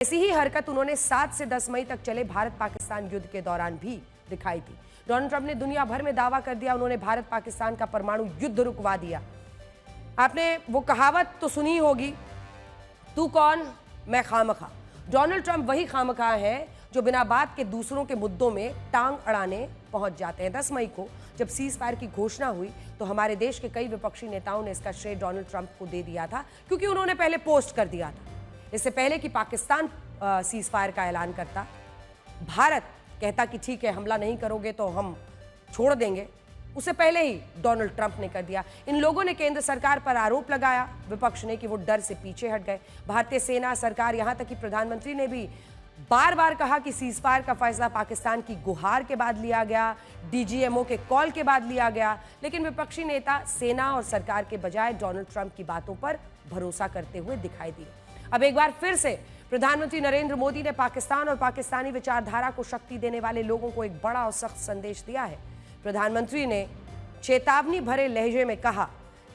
ऐसी ही हरकत उन्होंने 7 से 10 मई तक चले भारत पाकिस्तान युद्ध के दौरान भी दिखाई थी। डोनाल्ड ट्रंप ने दुनिया भर में दावा कर दिया उन्होंने भारत पाकिस्तान का परमाणु युद्ध रुकवा दिया। आपने वो कहावत तो सुनी होगी, तू कौन मैं खामखा। डोनाल्ड ट्रंप वही खामखा है जो बिना बात के दूसरों के मुद्दों में टांग अड़ाने पहुंच जाते हैं। 10 मई को जब सीज फायर की घोषणा हुई तो हमारे देश के कई विपक्षी नेताओं ने इसका श्रेय डोनाल्ड ट्रंप को दे दिया था, क्योंकि उन्होंने पहले पोस्ट कर दिया था। इससे पहले कि पाकिस्तान सीज फायर का ऐलान करता, भारत कहता कि ठीक है, हमला नहीं करोगे तो हम छोड़ देंगे, उससे पहले ही डोनाल्ड ट्रंप ने कर दिया। इन लोगों ने केंद्र सरकार पर आरोप लगाया, विपक्ष ने, कि वो डर से पीछे हट गए। भारतीय सेना, सरकार, यहां तक कि प्रधानमंत्री ने भी बार बार कहा कि सीज फायर का फैसला पाकिस्तान की गुहार के बाद लिया गया, डीजीएमओ के कॉल के बाद लिया गया। लेकिन विपक्षी नेता सेना और सरकार के बजाय डोनाल्ड ट्रंप की बातों पर भरोसा करते हुए दिखाई दिए। अब एक बार फिर से प्रधानमंत्री नरेंद्र मोदी ने पाकिस्तान और पाकिस्तानी विचारधारा को शक्ति देने वाले लोगों को एक बड़ा और सख्त संदेश दिया है। प्रधानमंत्री ने चेतावनी भरे लहजे में कहा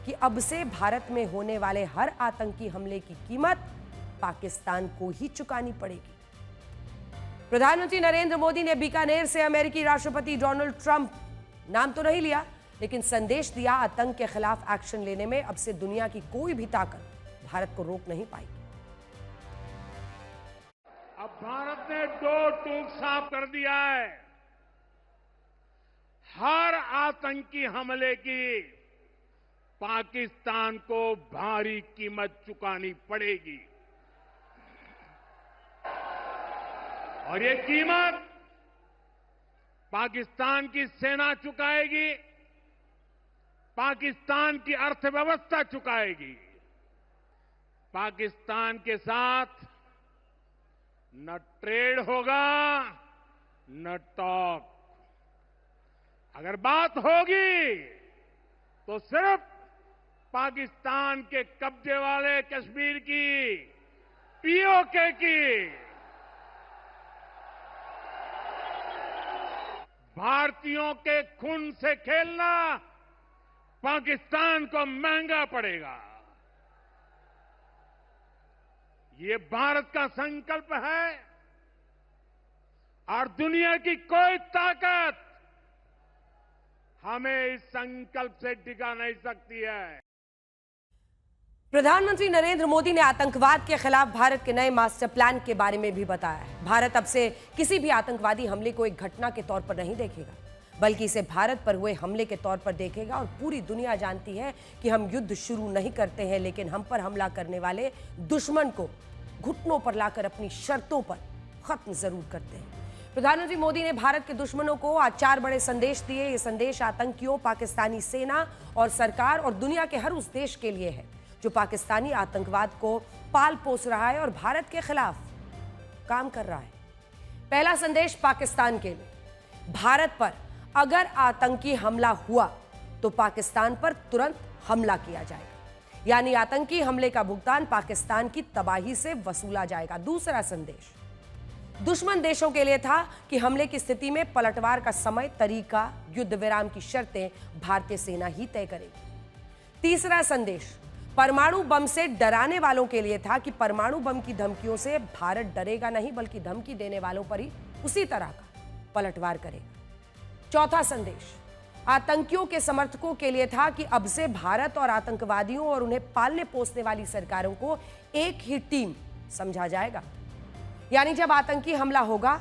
कि अब से भारत में होने वाले हर आतंकी हमले की कीमत पाकिस्तान को ही चुकानी पड़ेगी। प्रधानमंत्री नरेंद्र मोदी ने बीकानेर से अमेरिकी राष्ट्रपति डोनाल्ड ट्रंप, नाम तो नहीं लिया, लेकिन संदेश दिया, आतंक के खिलाफ एक्शन लेने में अब से दुनिया की कोई भी ताकत भारत को रोक नहीं पाएगी। अब भारत ने दो टूक साफ कर दिया है। हर आतंकी हमले की पाकिस्तान को भारी कीमत चुकानी पड़ेगी और ये कीमत पाकिस्तान की सेना चुकाएगी, पाकिस्तान की अर्थव्यवस्था चुकाएगी। पाकिस्तान के साथ न ट्रेड होगा न टॉक। अगर बात होगी तो सिर्फ पाकिस्तान के कब्जे वाले कश्मीर की, पीओके की। भारतीयों के खून से खेलना पाकिस्तान को महंगा पड़ेगा। ये भारत का संकल्प है और दुनिया की कोई ताकत हमें इस संकल्प से टिका नहीं सकती है। प्रधानमंत्री नरेंद्र मोदी ने आतंकवाद के खिलाफ भारत के नए मास्टर प्लान के बारे में भी बताया है। भारत अब से किसी भी आतंकवादी हमले को एक घटना के तौर पर नहीं देखेगा, बल्कि इसे भारत पर हुए हमले के तौर पर देखेगा। और पूरी दुनिया जानती है कि हम युद्ध शुरू नहीं करते हैं, लेकिन हम पर हमला करने वाले दुश्मन को घुटनों पर लाकर अपनी शर्तों पर खत्म जरूर करते हैं। प्रधानमंत्री मोदी ने भारत के दुश्मनों को आज 4 बड़े संदेश दिए। ये संदेश आतंकियों, पाकिस्तानी सेना और सरकार और दुनिया के हर उस देश के लिए है जो पाकिस्तानी आतंकवाद को पाल पोस रहा है और भारत के खिलाफ काम कर रहा है। पहला संदेश पाकिस्तान के लिए, भारत पर अगर आतंकी हमला हुआ तो पाकिस्तान पर तुरंत हमला किया जाएगा, यानी आतंकी हमले का भुगतान पाकिस्तान की तबाही से वसूला जाएगा। दूसरा संदेश दुश्मन देशों के लिए था कि हमले की स्थिति में पलटवार का समय, तरीका, युद्ध विराम की शर्तें भारतीय सेना ही तय करेगी। तीसरा संदेश परमाणु बम से डराने वालों के लिए था कि परमाणु बम की धमकियों से भारत डरेगा नहीं, बल्कि धमकी देने वालों पर ही उसी तरह का पलटवार करेगा। चौथा संदेश आतंकियों के समर्थकों के लिए था कि अब से भारत और आतंकवादियों और उन्हें पालने पोसने वाली सरकारों को एक ही टीम समझा जाएगा, यानी जब आतंकी हमला होगा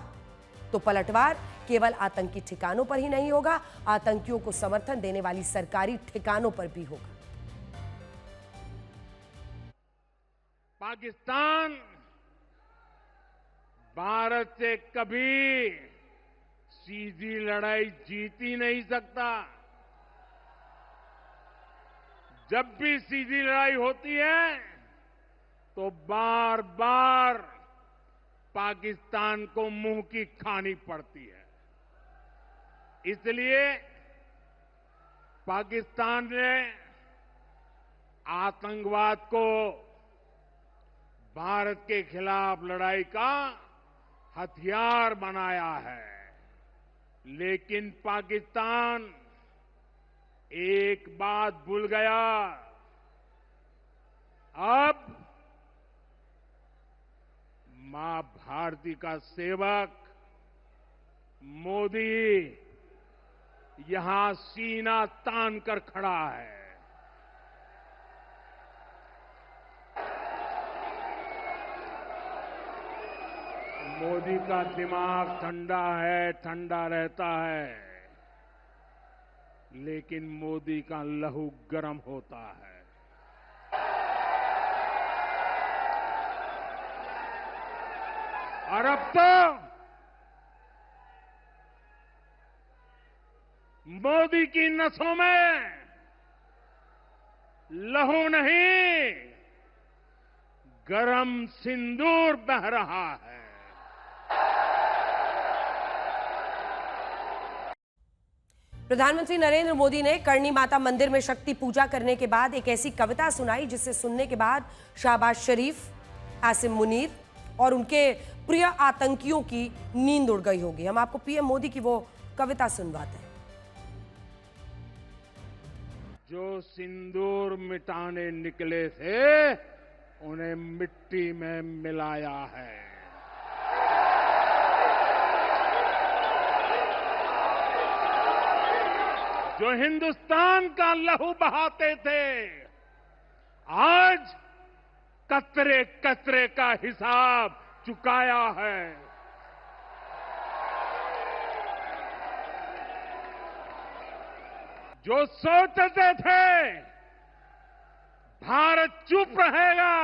तो पलटवार केवल आतंकी ठिकानों पर ही नहीं होगा, आतंकियों को समर्थन देने वाली सरकारी ठिकानों पर भी होगा। पाकिस्तान भारत से कभी सीधी लड़ाई जीत ही नहीं सकता। जब भी सीधी लड़ाई होती है तो बार बार पाकिस्तान को मुंह की खानी पड़ती है। इसलिए पाकिस्तान ने आतंकवाद को भारत के खिलाफ लड़ाई का हथियार बनाया है। लेकिन पाकिस्तान एक बात भूल गया, अब मां भारती का सेवक मोदी यहां सीना तान कर खड़ा है। मोदी का दिमाग ठंडा है, ठंडा रहता है, लेकिन मोदी का लहू गर्म होता है। और अब तो मोदी की नसों में लहू नहीं, गरम सिंदूर बह रहा है। प्रधानमंत्री नरेंद्र मोदी ने करणी माता मंदिर में शक्ति पूजा करने के बाद एक ऐसी कविता सुनाई जिसे सुनने के बाद शहबाज शरीफ, आसिम मुनीर और उनके प्रिय आतंकियों की नींद उड़ गई होगी। हम आपको पीएम मोदी की वो कविता सुनवाते हैं। जो सिंदूर मिटाने निकले थे, उन्हें मिट्टी में मिलाया है। जो हिंदुस्तान का लहू बहाते थे, आज कतरे कतरे का हिसाब चुकाया है। जो सोचते थे भारत चुप रहेगा,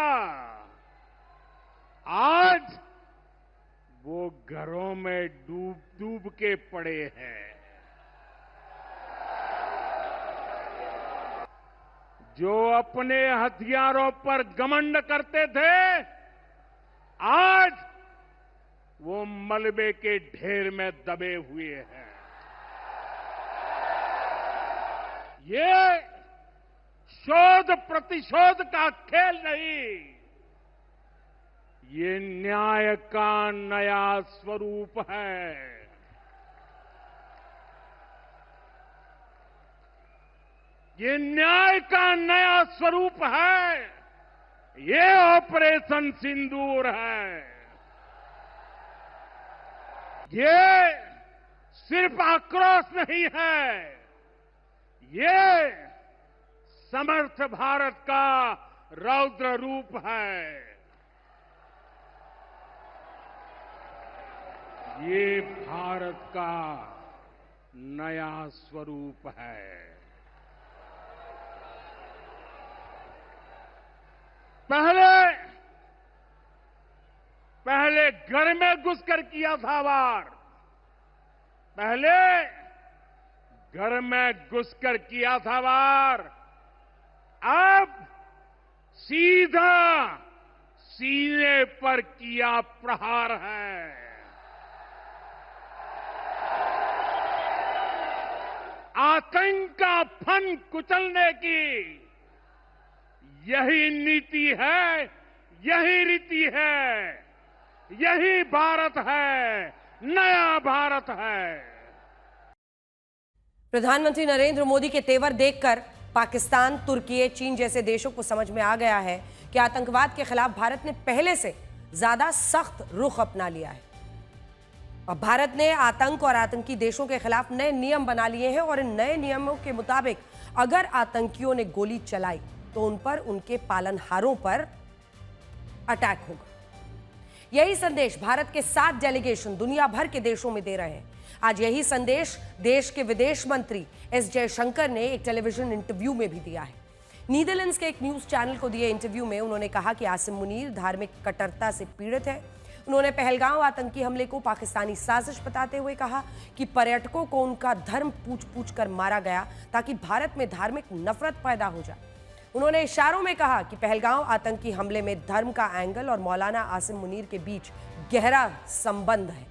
आज वो घरों में डूब डूब के पड़े हैं। जो अपने हथियारों पर घमंड करते थे, आज वो मलबे के ढेर में दबे हुए हैं। ये शोध प्रतिशोध का खेल नहीं, ये न्याय का नया स्वरूप है। ये न्याय का नया स्वरूप है। ये ऑपरेशन सिंदूर है। ये सिर्फ आक्रोश नहीं है, ये समर्थ भारत का रौद्र रूप है। ये भारत का नया स्वरूप है। पहले घर में घुसकर किया था वार, पहले घर में घुसकर किया था वार, अब सीधा सीने पर किया प्रहार है। आतंक का फन कुचलने की यही नीति है, यही रीति है, यही भारत है, नया भारत है। प्रधानमंत्री नरेंद्र मोदी के तेवर देखकर पाकिस्तान, तुर्की, चीन जैसे देशों को समझ में आ गया है कि आतंकवाद के खिलाफ भारत ने पहले से ज्यादा सख्त रुख अपना लिया है। अब भारत ने आतंक और आतंकी देशों के खिलाफ नए नियम बना लिए हैं और इन नए नियमों के मुताबिक अगर आतंकियों ने गोली चलाई तो उन पर, उनके पालनहारों पर अटैक होगा। यही संदेश भारत के 7 डेलीगेशन दुनिया भर के देशों में दे रहे हैं। आज यही संदेश देश के विदेश मंत्री एस जयशंकर ने एक टेलीविजन इंटरव्यू में भी दिया है। नीदरलैंड्स के एक न्यूज चैनल को दिए इंटरव्यू में उन्होंने कहा कि आसिम मुनीर धार्मिक कट्टरता से पीड़ित है। उन्होंने पहलगांव आतंकी हमले को पाकिस्तानी साजिश बताते हुए कहा कि पर्यटकों को उनका धर्म पूछ पूछ कर मारा गया ताकि भारत में धार्मिक नफरत पैदा हो जाए। उन्होंने इशारों में कहा कि पहलगांव आतंकी हमले में धर्म का एंगल और मौलाना आसिम मुनीर के बीच गहरा संबंध है।